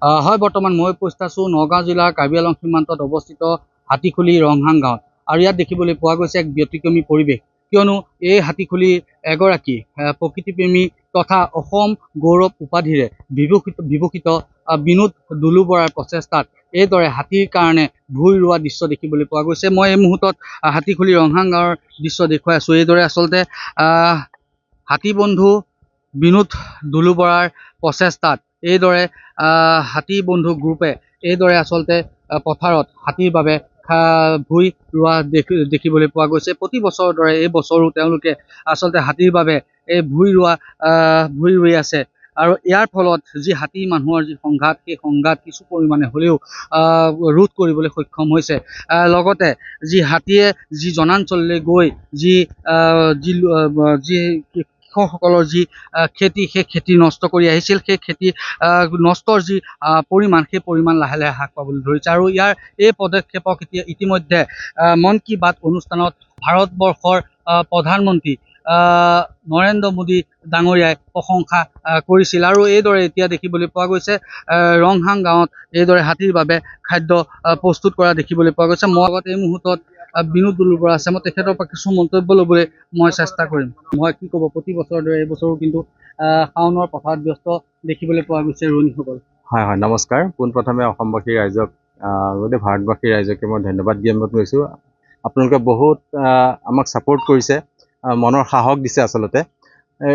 হয়, বৰ্তমান মই উপস্থিত আছোঁ নগাঁও জিলাৰ কাৰ্বি আংলং সীমান্তত অৱস্থিত হাতীখুলি ৰংহাং গাঁৱত। আৰু ইয়াত দেখিবলৈ পোৱা গৈছে এক ব্যতিক্ৰমী পৰিৱেশ, কিয়নো এই হাতীখুলিৰ এগৰাকী প্ৰকৃতিপ্ৰেমী তথা অসম গৌৰৱ উপাধিৰে বিভূষিত বিনোদ দুলু বৰাৰ প্ৰচেষ্টাত এইদৰে হাতীৰ কাৰণে ভূঁই ৰোৱা দৃশ্য দেখিবলৈ পোৱা গৈছে। মই এই মুহূৰ্তত হাতীখুলি ৰংহাং গাঁৱৰ দৃশ্য দেখুৱাই আছোঁ। এইদৰে আচলতে হাতী বন্ধু বিনোদ দুলু বৰাৰ প্ৰচেষ্টাত এইদৰে হাতী বন্ধু গ্ৰুপে এইদৰে আচলতে পথাৰত হাতীৰ বাবে ভূঁই ৰোৱা দেখিবলৈ পোৱা গৈছে। প্ৰতি বছৰৰ দৰে এই বছৰো তেওঁলোকে আচলতে হাতীৰ বাবে এই ভূঁই ৰুই আছে। আৰু ইয়াৰ ফলত যি হাতী মানুহৰ যি সংঘাত, সেই সংঘাত কিছু পৰিমাণে হ'লেও ৰোধ কৰিবলৈ সক্ষম হৈছে। লগতে যি হাতীয়ে যি জনাঞ্চললৈ গৈ যি কৃষকসকলৰ যি খেতি, সেই খেতি নষ্ট কৰি আহিছিল, সেই খেতি নষ্টৰ যি পৰিমাণ, সেই পৰিমাণ লাহে লাহে হ্ৰাস পাবলৈ ধৰিছে। আৰু ইয়াৰ এই পদক্ষেপক ইতিমধ্যে মন কী বাত অনুষ্ঠানত ভাৰতবৰ্ষৰ প্ৰধানমন্ত্ৰী নৰেন্দ্ৰ মোদী ডাঙৰীয়াই প্ৰশংসা কৰিছিল। আৰু এইদৰে এতিয়া দেখিবলৈ পোৱা গৈছে ৰংহাং গাঁৱত এইদৰে হাতীৰ বাবে খাদ্য প্ৰস্তুত কৰা দেখিবলৈ পোৱা গৈছে। মই আগত এই মুহূৰ্তত বিনোদ দুলু বৰা আছে, মই তেখেতৰ পৰা কিছু মন্তব্য ল'বলৈ মই চেষ্টা কৰিম। মই কি ক'ব, প্ৰতি বছৰৰ দৰে এই বছৰো কিন্তু শাওনৰ পথাৰত ব্যস্ত দেখিবলৈ পোৱা গৈছে ৰোৱনীসকল। হয় হয়, নমস্কাৰ। পোনপ্ৰথমে অসমবাসী ৰাইজক, গোটেই ভাৰতবাসী ৰাইজকে মই ধন্যবাদ জ্ঞাপন কৰিছোঁ। আপোনালোকে বহুত আমাক ছাপোৰ্ট কৰিছে, মনৰ সাহস দিছে আচলতে।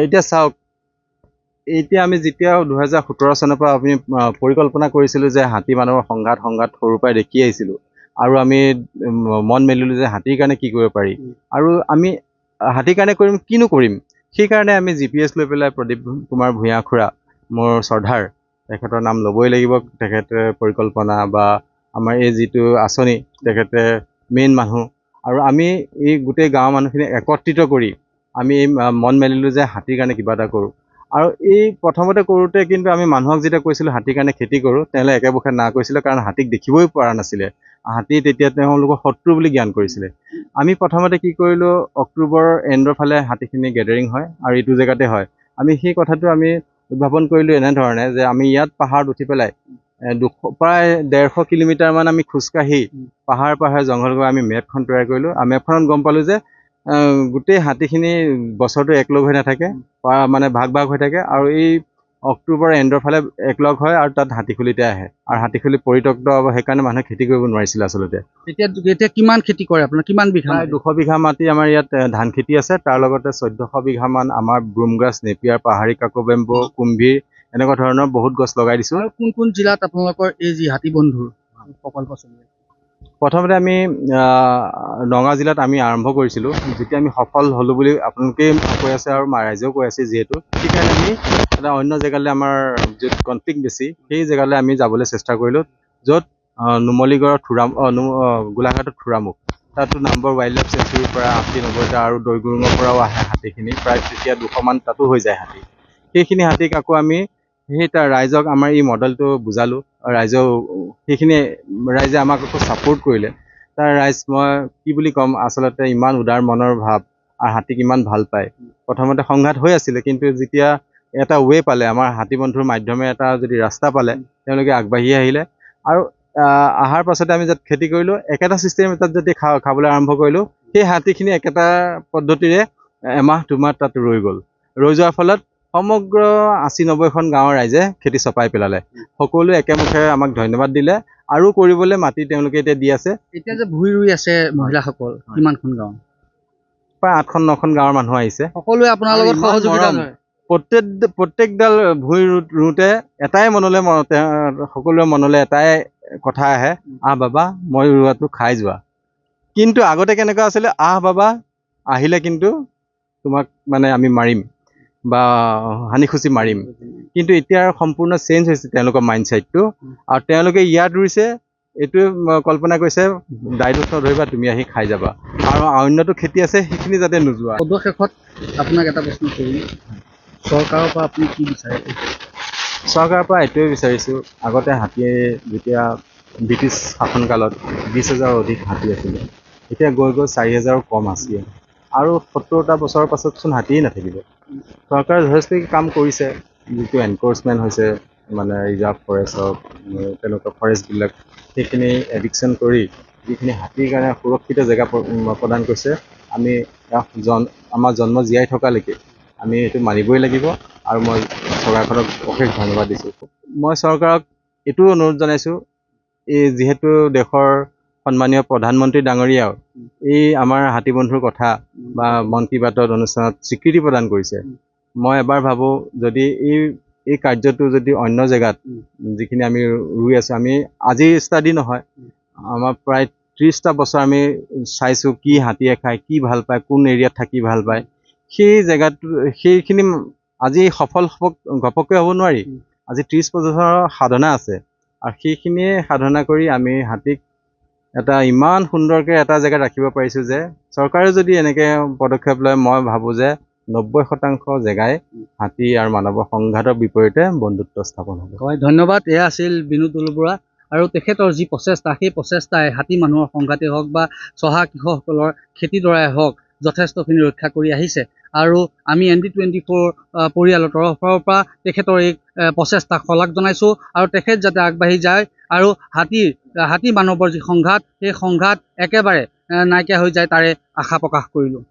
এতিয়া চাওক, এতিয়া আমি যেতিয়া 2017 চনৰ পৰা আমি পৰিকল্পনা কৰিছিলোঁ যে হাতী মানুহৰ সংঘাত সৰুৰ পৰাই দেখি আহিছিলোঁ, আৰু আমি মন মেলিলোঁ যে হাতীৰ কাৰণে কি কৰিব পাৰি, আৰু আমি হাতীৰ কাৰণে কিনো কৰিম। সেইকাৰণে আমি GPS লৈ পেলাই প্ৰদীপ কুমাৰ ভূঞা খুৰা, মোৰ শ্ৰদ্ধাৰ, তেখেতৰ নাম ল'বই লাগিব। তেখেতে পৰিকল্পনা বা আমাৰ এই যিটো আঁচনি, তেখেতে মেইন মানুহ। আৰু আমি এই গোটেই গাঁৱৰ মানুহখিনি একত্ৰিত কৰি আমি মন মেলিলোঁ যে হাতীৰ কাৰণে কিবা এটা কৰোঁ। আৰু এই প্ৰথমতে কৰোঁতে কিন্তু আমি মানুহক যেতিয়া কৈছিলোঁ হাতীৰ কাৰণে খেতি কৰোঁ, তেওঁলোকে একেবুখে না কৈছিলে, কাৰণ হাতীক দেখিবই পৰা নাছিলে। হাতী তেতিয়া তেওঁলোকৰ শত্ৰু বুলি জ্ঞান কৰিছিলে। আমি প্ৰথমতে কি কৰিলোঁ, অক্টোবৰ এণ্ডৰ ফালে হাতীখিনি গেডাৰিং হয় আৰু এইটো জেগাতে হয়। আমি সেই কথাটো আমি উদ্ভাৱন কৰিলোঁ এনেধৰণে যে আমি ইয়াত পাহাৰত উঠি পেলাই প্ৰায় 150 কিলোমিটাৰমান আমি খোজকাঢ়ি পাহাৰে জংঘল গৈ আমি মেপখন তৈয়াৰ কৰিলোঁ। আৰু মেপখনত গম পালোঁ যে গোটেই হাতীখিনি বছৰটো একলগ হৈ নাথাকে, মানে ভাগ হৈ থাকে। আৰু এই অক্টোবৰ এণ্ডৰ ফালে একলগ হয় আৰু তাত হাতীখুলিতে আহে, আৰু হাতীখুলি পৰিত্যক্ত হ'ব, সেইকাৰণে মানুহে খেতি কৰিব নোৱাৰিছিলে আচলতে। এতিয়া কিমান খেতি কৰে আপোনাৰ, কিমান বিঘা? প্ৰায় 200 বিঘা মাটি আমাৰ ইয়াত ধান খেতি আছে। তাৰ লগতে 1400 বিঘামান আমাৰ ব্ৰুমগ্ৰাছ, নেপিয়াৰ, পাহাৰী কাকবেম্বু, কুম্ভীৰ, এনেকুৱা ধৰণৰ বহুত গছ লগাই দিছোঁ। আৰু কোন জিলাত আপোনালোকৰ এই যি হাতী বন্ধুৰ প্ৰকল্প চলি আছে? প্ৰথমতে আমি নগাঁও জিলাত আমি আৰম্ভ কৰিছিলোঁ। যেতিয়া আমি সফল হ'লোঁ বুলি আপোনালোকেই কৈ আছে আৰু ৰাইজেও কৈ আছে, যিহেতু সেইকাৰণে আমি এটা অন্য জেগালৈ, আমাৰ য'ত কনফ্লিক্ট বেছি, সেই জেগালৈ আমি যাবলৈ চেষ্টা কৰিলোঁ, য'ত নুমলীগড়ৰ গোলাঘাটৰ থোৰামুখ, তাতো নম্বৰ ৱাইল্ড লাইফ চেঞ্চুৰীৰ পৰা 80-90টা আৰু দৈগুৰুঙৰ পৰাও আহে হাতীখিনি, প্ৰায় তেতিয়া 200মান তাতো হৈ যায় হাতী। সেইখিনি হাতীক আকৌ আমি ৰাইজক আমাৰ এই মডেলটো বুজালোঁ। ৰাইজে আমাক আকৌ ছাপোৰ্ট কৰিলে। তাৰ ৰাইজ মই কি বুলি ক'ম, আচলতে ইমান উদাৰ মনৰ ভাৱ, আৰু হাতীক ইমান ভাল পায়। প্ৰথমতে সংঘাত হৈ আছিলে, কিন্তু যেতিয়া এটা ৱে পালে, আমাৰ হাতী বন্ধুৰ মাধ্যমে এটা যদি ৰাস্তা পালে, তেওঁলোকে আগবাঢ়ি আহিলে। আৰু অহাৰ পাছতে আমি যাত খেতি কৰিলোঁ, একেটা ছিষ্টেম তাত যদি খাবলৈ আৰম্ভ কৰিলোঁ, সেই হাতীখিনি একেটা পদ্ধতিৰে এমাহ 2 মাহ তাত ৰৈ যোৱাৰ ফলত সমগ্ৰ 80-90খন গাঁৱৰ ৰাইজে খেতি চপাই পেলালে। সকলোৱে একেমুখে আমাক ধন্যবাদ দিলে, আৰু কৰিবলৈ মাটি তেওঁলোকে এতিয়া দি আছে। এতিয়া যে ভূঁই ৰুই আছে মহিলাসকল, কিমানখন গাঁও? প্ৰায় 8খন-9খন গাঁৱৰ মানুহ আহিছে। সকলোৱে আপোনাৰ লগত সহযোগিতা কৰে। প্ৰত্যেকডাল ভূঁই ৰুওঁতে এটাই সকলোৰে মনলৈ এটাই কথা আহে, আহ বাবা মই ৰোৱাটো খাই যোৱা। কিন্তু আগতে কেনেকুৱা আছিলে, আহ বাবা আহিলে কিন্তু তোমাক মানে আমি মাৰিম বা হানিখুচি মাৰিম। কিন্তু এতিয়া সম্পূৰ্ণ চেঞ্জ হৈছে তেওঁলোকৰ মাইণ্ডছেটটো, আৰু তেওঁলোকে ইয়াত ৰুইছে, এইটোৱে কল্পনা কৰিছে দায়িত্ব নধৰিবা, তুমি আহি খাই যাবা, আৰু অন্যটো খেতি আছে সেইখিনি যাতে নোযোৱা। শেষত আপোনাক এটা প্ৰশ্ন কৰিম, চৰকাৰৰ পৰা আপুনি কি বিচাৰে? চৰকাৰৰ পৰা এইটোৱে বিচাৰিছোঁ, আগতে হাতীয়ে যেতিয়া ব্ৰিটিছ শাসনকালত 20,000ৰ অধিক হাতী আছিলে, এতিয়া গৈ 4,000ৰো কম আছিলে, আৰু 70টা বছৰৰ পাছতচোন হাতীয়ে নাথাকিব। চৰকাৰে যথেষ্ট কাম কৰিছে, যিটো এনক্ৰ'চমেণ্ট হৈছে, মানে ৰিজাৰ্ভ ফৰেষ্ট হওক তেনেকুৱা ফৰেষ্টবিলাক সেইখিনি এডিকশ্যন কৰি যিখিনি হাতীৰ কাৰণে সুৰক্ষিত জেগা প্ৰদান কৰিছে আমি আমাৰ জন্ম জীয়াই থকালৈকে আমি এইটো মানিবই লাগিব আৰু মই চৰকাৰখনক অশেষ ধন্যবাদ দিছোঁ। মই চৰকাৰক এইটোও অনুৰোধ জনাইছোঁ, এই যিহেতু দেশৰ সন্মানীয় প্ৰধানমন্ত্ৰী ডাঙৰীয়াও এই আমাৰ হাতী বন্ধুৰ কথা বা মন কী বাতত অনুষ্ঠানত স্বীকৃতি প্ৰদান কৰিছে। মই এবাৰ ভাবোঁ যদি এই কাৰ্যটো যদি অন্য জেগাত যিখিনি আমি ৰুই আছোঁ, আমি আজি ষ্টাডি নহয়, আমাৰ প্ৰায় 30টা বছৰ আমি চাইছোঁ কি হাতীয়ে খায়, কি ভাল পায়, কোন এৰিয়াত থাকি ভাল পায়, সেই জেগাটো সেইখিনি আজি সফল ঘপককৈ হ'ব নোৱাৰি। আজি 30 বছৰৰ সাধনা আছে আৰু সেইখিনিয়ে সাধনা কৰি আমি হাতীক এটা ইমান সুন্দৰকৈ এটা জেগাত ৰাখিব পাৰিছোঁ যে চৰকাৰে যদি এনেকৈ পদক্ষেপ লয় মই ভাবোঁ যে 90% জেগাই হাতী আৰু মানৱৰ সংঘাতৰ বিপৰীতে বন্ধুত্ব স্থাপন হ'ব। হয়, ধন্যবাদ। এয়া আছিল বিনোদ দলবৰুৱা আৰু তেখেতৰ যি প্ৰচেষ্টা, সেই প্ৰচেষ্টাই হাতী মানুহৰ সংঘাতেই হওক বা চহা কৃষকসকলৰ খেতিডৰাই হওক যথেষ্টখিনি ৰক্ষা কৰি আহিছে আৰু আমি ND24 পৰিয়ালৰ তৰফৰ পৰা তেখেতৰ এই প্ৰচেষ্টাক শলাগ জনাইছোঁ আৰু তেখেত যাতে আগবাঢ়ি যায় আৰু হাতী মানৱৰ যি সংঘাত, সেই সংঘাত একেবাৰে নাইকিয়া হৈ যায় তাৰে আশা প্ৰকাশ কৰিলোঁ।